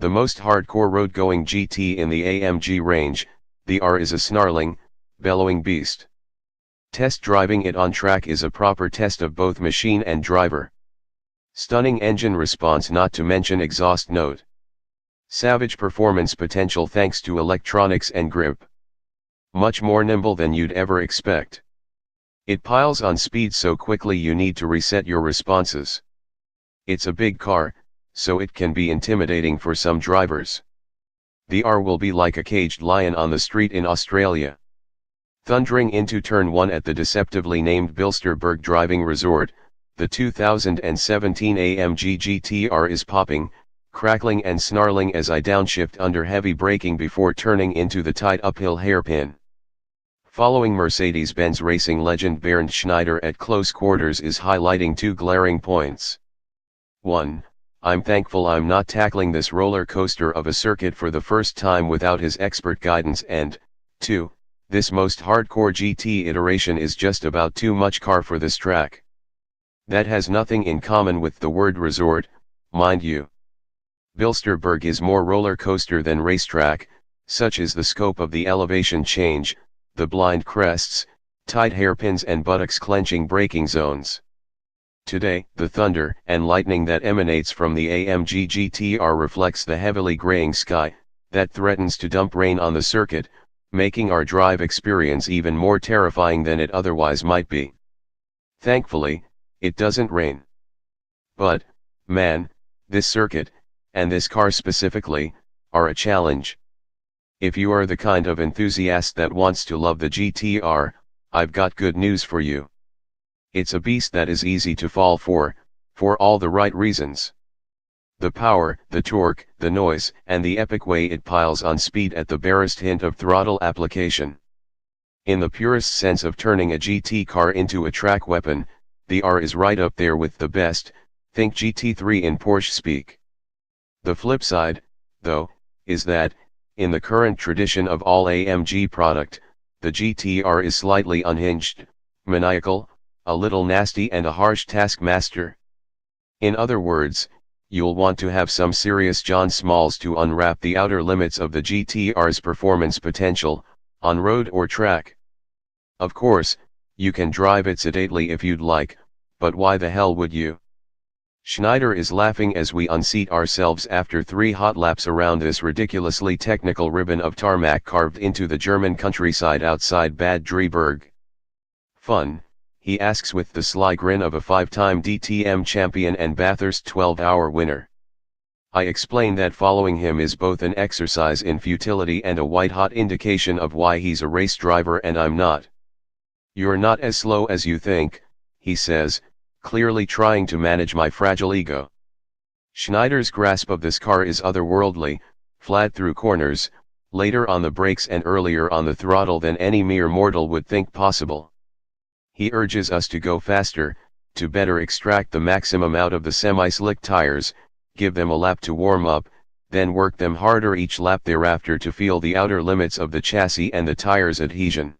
The most hardcore road-going GT in the AMG range, the R is a snarling, bellowing beast. Test driving it on track is a proper test of both machine and driver. Stunning engine response, not to mention exhaust note. Savage performance potential thanks to electronics and grip. Much more nimble than you'd ever expect. It piles on speed so quickly you need to reset your responses. It's a big car, so it can be intimidating for some drivers. The R will be like a caged lion on the street in Australia. Thundering into turn 1 at the deceptively named Bilsterberg driving resort, the 2017 AMG GT R is popping, crackling and snarling as I downshift under heavy braking before turning into the tight uphill hairpin. Following Mercedes-Benz racing legend Bernd Schneider at close quarters is highlighting two glaring points. 1. I'm thankful I'm not tackling this roller coaster of a circuit for the first time without his expert guidance, and 2. This most hardcore GT iteration is just about too much car for this track. That has nothing in common with the word resort, mind you. Bilsterberg is more roller coaster than racetrack, such is the scope of the elevation change, the blind crests, tight hairpins and buttocks clenching braking zones. Today, the thunder and lightning that emanates from the AMG GT R reflects the heavily graying sky that threatens to dump rain on the circuit, making our drive experience even more terrifying than it otherwise might be. Thankfully, it doesn't rain. But, man, this circuit, and this car specifically, are a challenge. If you are the kind of enthusiast that wants to love the GT-R, I've got good news for you. It's a beast that is easy to fall for all the right reasons. The power, the torque, the noise, and the epic way it piles on speed at the barest hint of throttle application. In the purest sense of turning a GT car into a track weapon, the R is right up there with the best, think GT3 in Porsche speak. The flip side, though, is that, in the current tradition of all AMG product, the GT-R is slightly unhinged, maniacal, a little nasty and a harsh taskmaster. In other words, you'll want to have some serious John Smalls to unwrap the outer limits of the GT-R's performance potential, on road or track. Of course, you can drive it sedately if you'd like, but why the hell would you? Schneider is laughing as we unseat ourselves after 3 hot laps around this ridiculously technical ribbon of tarmac carved into the German countryside outside Bad Dreiberg. Fun, he asks with the sly grin of a 5-time DTM champion and Bathurst 12-hour winner. I explain that following him is both an exercise in futility and a white-hot indication of why he's a race driver and I'm not. You're not as slow as you think, he says, clearly trying to manage my fragile ego. Schneider's grasp of this car is otherworldly, flat through corners, later on the brakes and earlier on the throttle than any mere mortal would think possible. He urges us to go faster, to better extract the maximum out of the semi-slick tires, give them a lap to warm up, then work them harder each lap thereafter to feel the outer limits of the chassis and the tires' adhesion.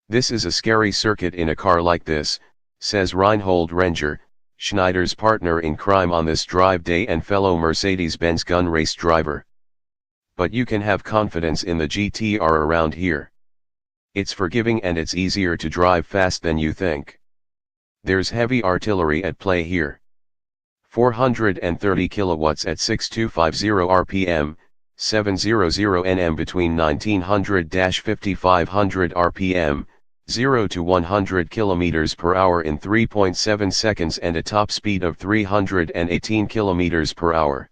This is a scary circuit in a car like this, says Reinhold Renger, Schneider's partner in crime on this drive day and fellow Mercedes-Benz gun race driver. But you can have confidence in the GT-R around here. It's forgiving and it's easier to drive fast than you think. There's heavy artillery at play here. 430 kilowatts at 6250 rpm, 700 Nm between 1900-5500 rpm, 0 to 100 km per hour in 3.7 seconds and a top speed of 318 km per hour.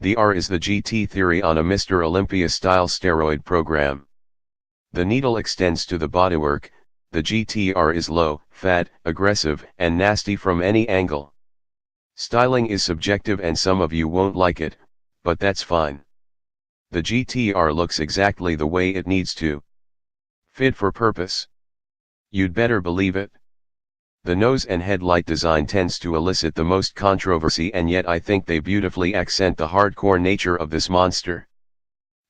The R is the GT theory on a Mr. Olympia-style steroid program. The needle extends to the bodywork, the GT-R is low, fat, aggressive, and nasty from any angle. Styling is subjective and some of you won't like it, but that's fine. The GT-R looks exactly the way it needs to. Fit for purpose. You'd better believe it. The nose and headlight design tends to elicit the most controversy, and yet I think they beautifully accent the hardcore nature of this monster.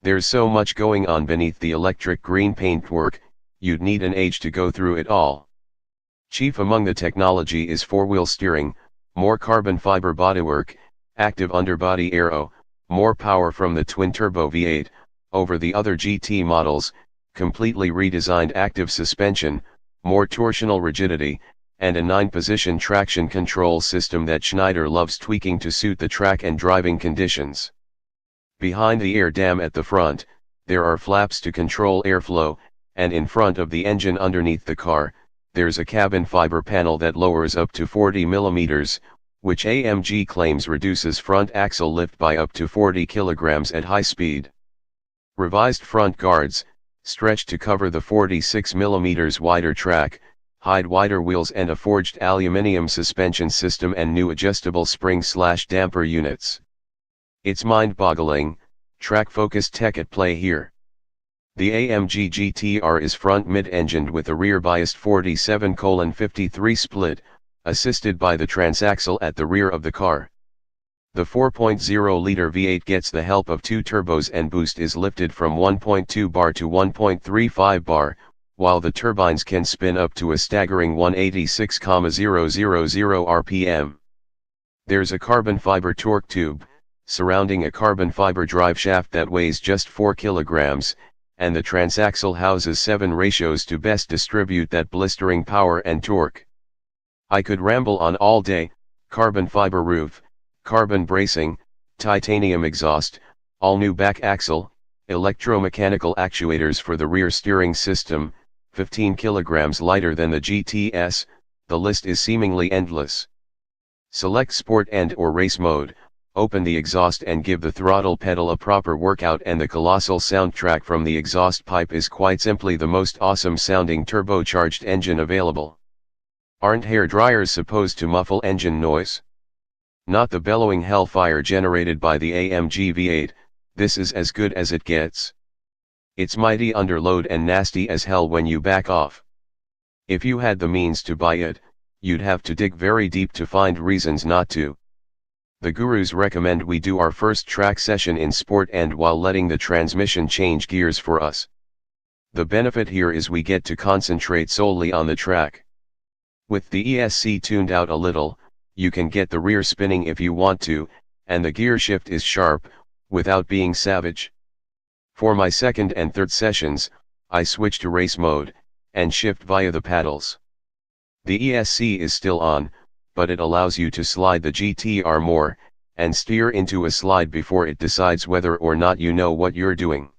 There's so much going on beneath the electric green paintwork, you'd need an age to go through it all. Chief among the technology is 4-wheel steering, more carbon fiber bodywork, active underbody aero, more power from the twin-turbo V8, over the other GT models, completely redesigned active suspension, more torsional rigidity, and a 9-position traction control system that Schneider loves tweaking to suit the track and driving conditions. Behind the air dam at the front, there are flaps to control airflow, and in front of the engine underneath the car, there's a carbon fiber panel that lowers up to 40 mm, which AMG claims reduces front axle lift by up to 40 kg at high speed. Revised front guards, stretched to cover the 46 mm wider track, hide wider wheels and a forged aluminium suspension system and new adjustable spring/damper units. It's mind-boggling, track-focused tech at play here. The AMG GT R is front mid-engined with a rear-biased 47:53 split, assisted by the transaxle at the rear of the car. The 4.0-liter V8 gets the help of 2 turbos and boost is lifted from 1.2 bar to 1.35 bar, while the turbines can spin up to a staggering 186,000 rpm. There's a carbon fiber torque tube, surrounding a carbon fiber drive shaft that weighs just 4 kilograms, and the transaxle houses 7 ratios to best distribute that blistering power and torque. I could ramble on all day: carbon fiber roof, carbon bracing, titanium exhaust, all new back axle, electromechanical actuators for the rear steering system, 15 kilograms lighter than the GTS, the list is seemingly endless. Select Sport and/or Race mode, open the exhaust and give the throttle pedal a proper workout, and the colossal soundtrack from the exhaust pipe is quite simply the most awesome sounding turbocharged engine available. Aren't hair dryers supposed to muffle engine noise? Not the bellowing hellfire generated by the AMG V8, this is as good as it gets. It's mighty under load and nasty as hell when you back off. If you had the means to buy it, you'd have to dig very deep to find reasons not to. The gurus recommend we do our first track session in sport and while letting the transmission change gears for us. The benefit here is we get to concentrate solely on the track. With the ESC tuned out a little, you can get the rear spinning if you want to, and the gear shift is sharp, without being savage. For my second and third sessions, I switch to race mode, and shift via the paddles. The ESC is still on, but it allows you to slide the GTR more, and steer into a slide before it decides whether or not you know what you're doing.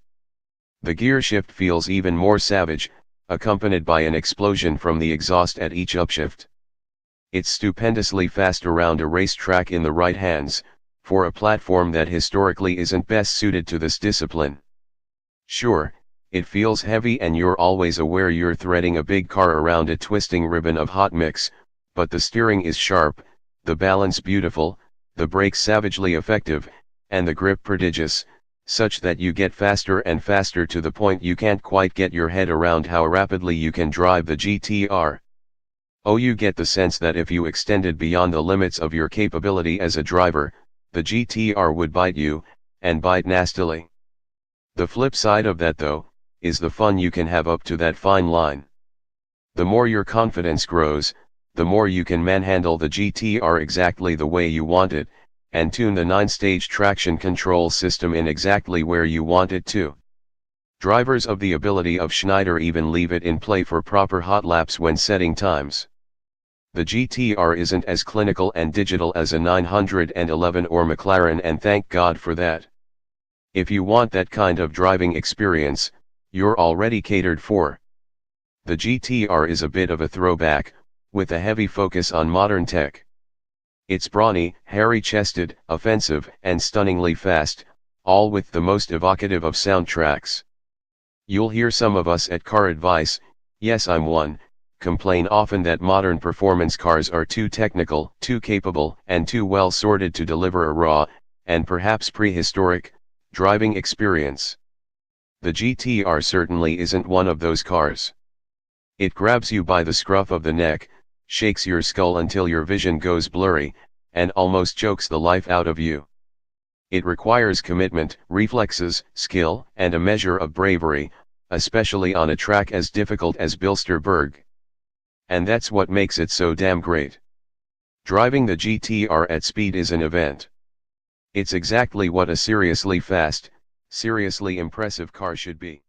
The gear shift feels even more savage, accompanied by an explosion from the exhaust at each upshift. It's stupendously fast around a racetrack in the right hands, for a platform that historically isn't best suited to this discipline. Sure, it feels heavy and you're always aware you're threading a big car around a twisting ribbon of hot mix, but the steering is sharp, the balance beautiful, the brakes savagely effective, and the grip prodigious, such that you get faster and faster to the point you can't quite get your head around how rapidly you can drive the GTR. Oh, you get the sense that if you extended beyond the limits of your capability as a driver, the GTR would bite you, and bite nastily. The flip side of that though, is the fun you can have up to that fine line. The more your confidence grows, the more you can manhandle the GTR exactly the way you want it, and tune the 9-stage traction control system in exactly where you want it to. Drivers of the ability of Schneider even leave it in play for proper hot laps when setting times. The GTR isn't as clinical and digital as a 911 or McLaren, and thank God for that. If you want that kind of driving experience, you're already catered for. The GTR is a bit of a throwback, with a heavy focus on modern tech. It's brawny, hairy-chested, offensive, and stunningly fast, all with the most evocative of soundtracks. You'll hear some of us at Car Advice, yes I'm one, complain often that modern performance cars are too technical, too capable, and too well sorted to deliver a raw, and perhaps prehistoric, driving experience. The GTR certainly isn't one of those cars. It grabs you by the scruff of the neck, shakes your skull until your vision goes blurry, and almost chokes the life out of you. It requires commitment, reflexes, skill, and a measure of bravery, especially on a track as difficult as Bilsterberg. And that's what makes it so damn great. Driving the GTR at speed is an event. It's exactly what a seriously fast, seriously impressive car should be.